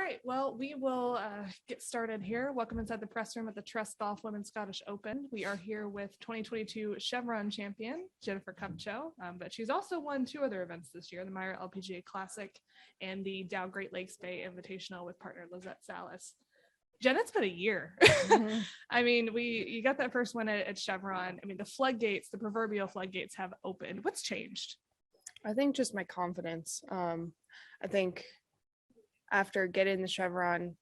right, well, we will get started here. Welcome inside the press room at the Trust Golf Women's Scottish Open. We are here with 2022 Chevron champion, Jennifer Kupcho, but she's also won two other events this year, the Myra LPGA Classic and the Dow Great Lakes Bay Invitational with partner Lizette Salas. Jen, it's been a year. Mm-hmm. I mean, you got that first one at Chevron. I mean, the proverbial floodgates have opened. What's changed? I think just my confidence. I think after getting the Chevron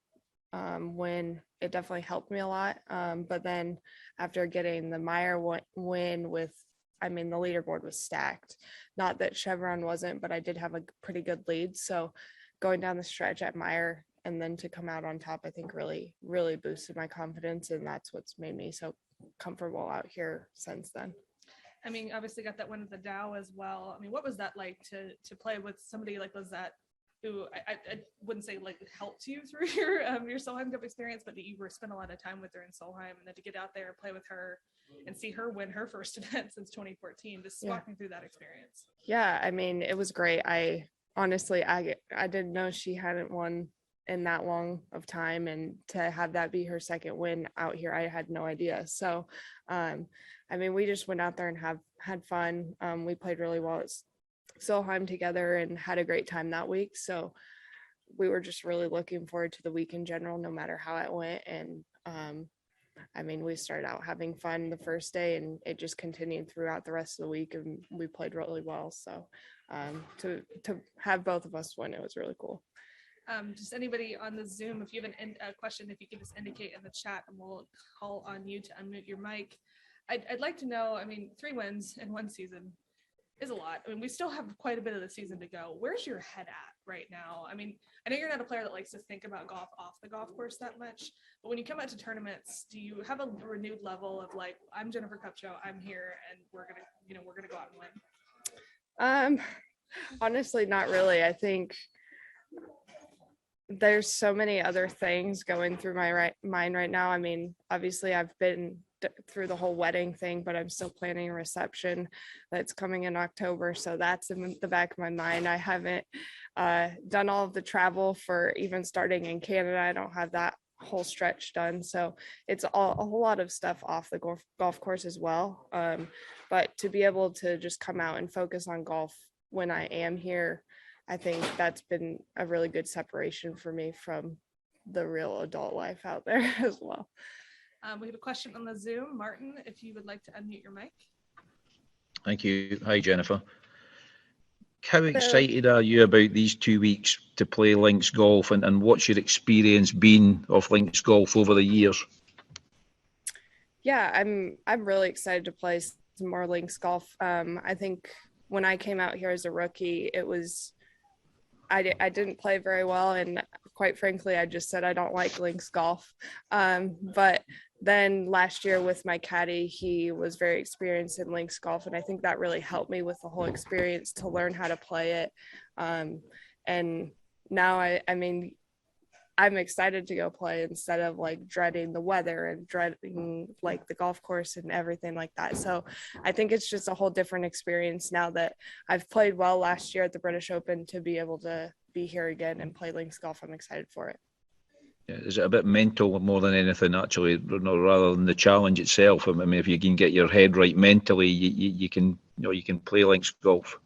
win, it definitely helped me a lot. But then after getting the Meyer win the leaderboard was stacked. Not that Chevron wasn't, but I did have a pretty good lead. So going down the stretch at Meyer and then to come out on top, I think really, really boosted my confidence. And that's what's made me so comfortable out here since then. I mean, obviously got that win at the Dow as well. I mean, what was that like to play with somebody like Lizette, who I wouldn't say like helped you through your Solheim Cup experience, but you were spent a lot of time with her in Solheim, and then to get out there and play with her and see her win her first event since 2014. Just walk me through that experience. Yeah, I mean, it was great. I honestly didn't know she hadn't won in that long of time, and to have that be her second win out here, I had no idea. So I mean, we just went out there and had fun. We played really well at Solheim together and had a great time that week. So we were just really looking forward to the week in general, no matter how it went. And I mean, we started out having fun the first day, and it just continued throughout the rest of the week, and we played really well. So to have both of us win, it was really cool. Just anybody on the Zoom, if you have a question, if you can just indicate in the chat, and we'll call on you to unmute your mic. I'd like to know, I mean, 3 wins in one season is a lot. I mean, we still have quite a bit of the season to go. Where's your head at right now? I mean, I know you're not a player that likes to think about golf off the golf course that much, but when you come out to tournaments, do you have a renewed level of like, I'm Jennifer Kupcho, I'm here, and we're gonna go out and win? Honestly, not really. I think there's so many other things going through my mind right now. I mean, obviously I've been through the whole wedding thing, but I'm still planning a reception that's coming in October. So that's in the back of my mind. I haven't done all of the travel for even starting in Canada. I don't have that whole stretch done. So it's a whole lot of stuff off the golf course as well. But to be able to just come out and focus on golf when I am here, I think that's been a really good separation for me from the real adult life out there as well. We have a question on the Zoom. Martin, if you would like to unmute your mic. Thank you. Hi, Jennifer. How excited are you about these 2 weeks to play links golf, and what's your experience been of links golf over the years? Yeah, I'm really excited to play some more links golf. I think when I came out here as a rookie, I didn't play very well, and quite frankly, I just said I don't like links golf. But then last year with my caddy, he was very experienced in links golf, and I think that really helped me with the whole experience to learn how to play it. And now I mean, I'm excited to go play instead of like dreading the weather and dreading like the golf course and everything like that. So I think it's just a whole different experience now that I've played well last year at the British Open. To be able to be here again and play links golf, I'm excited for it. Yeah, is it a bit mental more than anything, actually, rather than the challenge itself? I mean, if you can get your head right mentally, you can play links golf.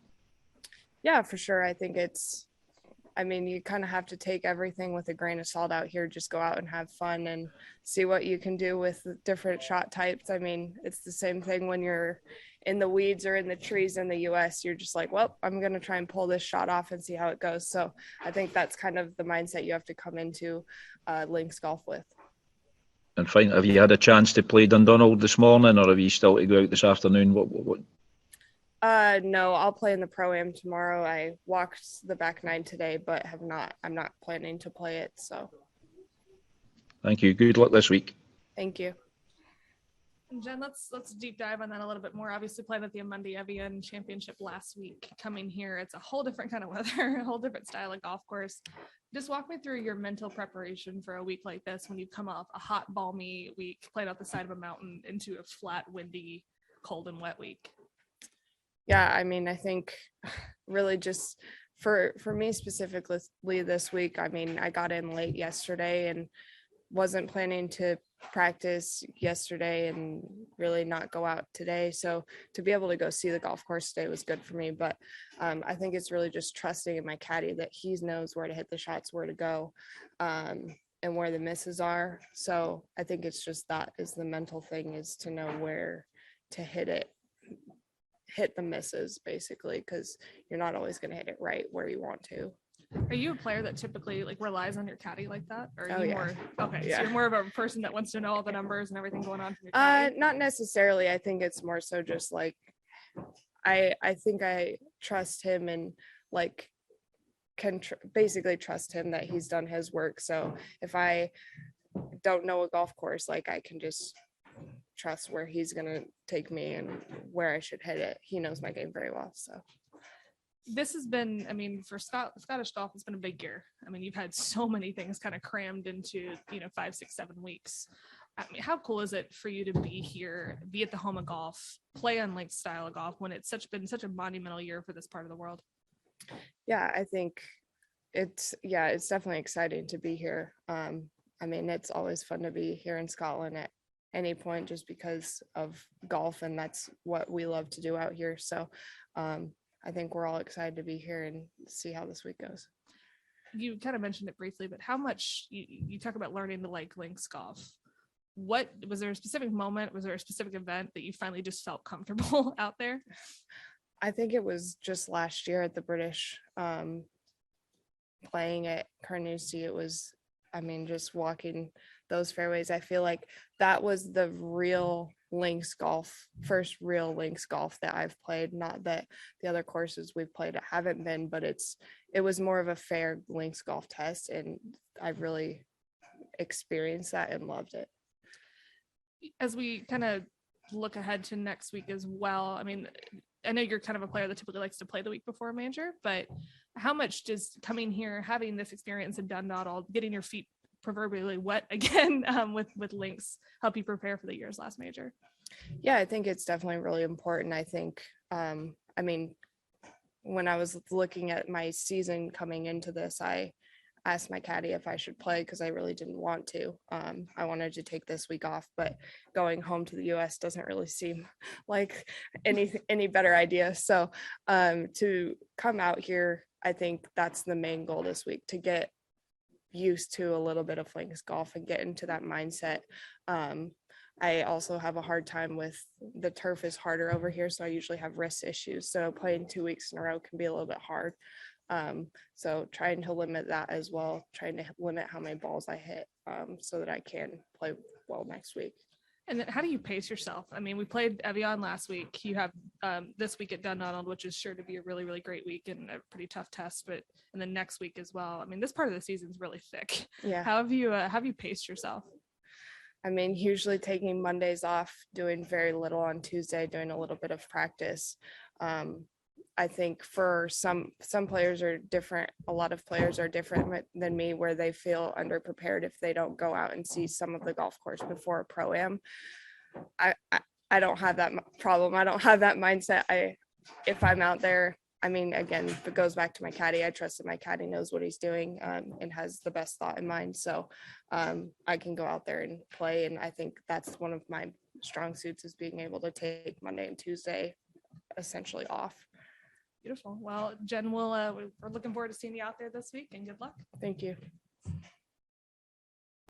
Yeah, for sure. I think you kind of have to take everything with a grain of salt out here. Just go out and have fun and see what you can do with different shot types. I mean, it's the same thing when you're in the weeds or in the trees in the US. You're just like, well, I'm going to try and pull this shot off and see how it goes. So I think that's kind of the mindset you have to come into links golf with. And finally, have you had a chance to play Dundonald this morning, or have you still to go out this afternoon? What? No, I'll play in the Pro-Am tomorrow. I walked the back 9 today, but I'm not planning to play it. So thank you. Good luck this week. Thank you. And Jen, let's deep dive on that a little bit more. Obviously played at the Amundi Evian Championship last week. Coming here, it's a whole different kind of weather, a whole different style of golf course. Just walk me through your mental preparation for a week like this when you come off a hot, balmy week, played out the side of a mountain, into a flat, windy, cold and wet week. Yeah, I mean, I think really just for me specifically this week, I mean, I got in late yesterday and wasn't planning to practice yesterday and really not go out today. So to be able to go see the golf course today was good for me. But I think it's really just trusting in my caddy that he knows where to hit the shots, where to go, and where the misses are. So I think it's just that is the mental thing, is to know where to hit the misses, basically, because you're not always going to hit it right where you want to. Are you a player that typically like relies on your caddy like that? Or are Oh, you yeah. more okay? Yeah. So you're more of a person that wants to know all the numbers and everything going on from your caddy? Not necessarily. I think it's more so just like I think I trust him and like can basically trust him that he's done his work. So if I don't know a golf course, like I can just trust where he's gonna take me and where I should hit it. He knows my game very well. So This has been, I mean, for Scottish golf, it's been a big year. I mean, you've had so many things kind of crammed into, 5, 6, 7 weeks. I mean, how cool is it for you to be here, be at the home of golf, play on Link's style of golf when it's been such a monumental year for this part of the world? yeah, I think it's definitely exciting to be here. I mean, it's always fun to be here in Scotland at any point just because of golf, and that's what we love to do out here. So I think we're all excited to be here and see how this week goes. You kind of mentioned it briefly, but how much you talk about learning to like Link's golf. What was there a specific moment? Was there a specific event that you finally just felt comfortable out there? I think it was just last year at the British, playing at Carnoustie. It was, I mean, just walking those fairways. I feel like that was the real first real links golf that I've played. Not that the other courses we've played haven't been, but it was more of a fair links golf test, and I've really experienced that and loved it. As we kind of look ahead to next week as well, I mean, I know you're kind of a player that typically likes to play the week before a major, but how much does coming here, having this experience and done not all, getting your feet proverbially wet again with links, help you prepare for the year's last major? Yeah, I think it's definitely really important. I think, I mean, when I was looking at my season coming into this, I asked my caddy if I should play because I really didn't want to. I wanted to take this week off, but going home to the US doesn't really seem like any better idea. So to come out here, I think that's the main goal this week, to get used to a little bit of links golf and get into that mindset. I also have a hard time with the turf is harder over here, so I usually have wrist issues. So playing 2 weeks in a row can be a little bit hard. So trying to limit that as well, trying to limit how many balls I hit so that I can play well next week. And then how do you pace yourself? I mean, we played Evian last week. You have this week at Dundonald, which is sure to be a really, really great week and a pretty tough test, and then next week as well. I mean, this part of the season is really thick. Yeah. How have you paced yourself? I mean, usually taking Mondays off, doing very little on Tuesday, doing a little bit of practice. I think for some players are different. A lot of players are different than me, where they feel underprepared if they don't go out and see some of the golf course before a pro-am. I don't have that problem. I don't have that mindset. If I'm out there, I mean, again, if it goes back to my caddy, I trust that my caddy knows what he's doing and has the best thought in mind. So I can go out there and play. And I think that's one of my strong suits, is being able to take Monday and Tuesday essentially off. Beautiful. Well, Jen, we're looking forward to seeing you out there this week, and good luck. Thank you.